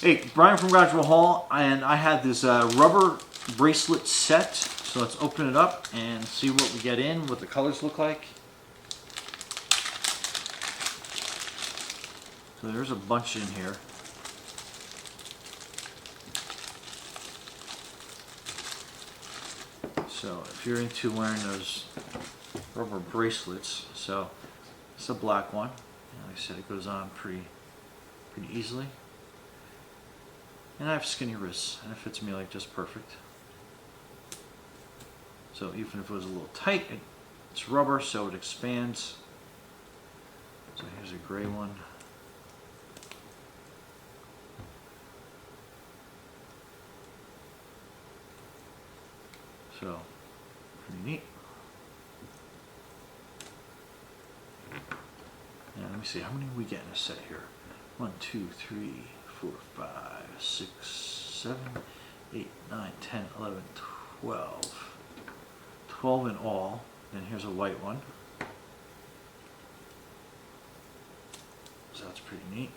Hey, Brian from Garage Hall, and I had this rubber bracelet set. So let's open it up and see what we get in, what the colors look like. So there's a bunch in here. So if you're into wearing those rubber bracelets, so it's a black one. And like I said, it goes on pretty easily. And I have skinny wrists, and it fits me like just perfect. So even if it was a little tight, it's rubber, so it expands. So here's a gray one. So, pretty neat. Now let me see, how many we get in a set here? 1, 2, 3, 4, 5, 6, 7, 8, 9, 10, 11, 12. 12 in all. And here's a white one. So that's pretty neat.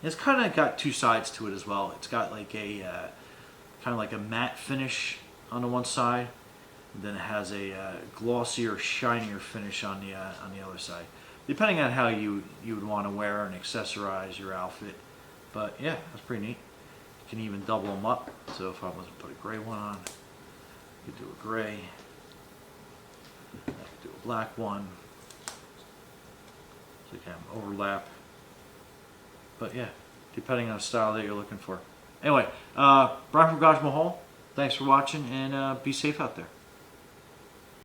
It's kind of got two sides to it as well. It's got like a kind of like a matte finish on the one side, and then it has a glossier, shinier finish on the other side, depending on how you would want to wear and accessorize your outfit. But yeah, that's pretty neat. You can even double them up. So if I was to put a gray one on, you could do a gray. I could do a black one. So you can have overlap. But yeah, depending on the style that you're looking for. Anyway, Brian from Garage Mahal, thanks for watching, and be safe out there.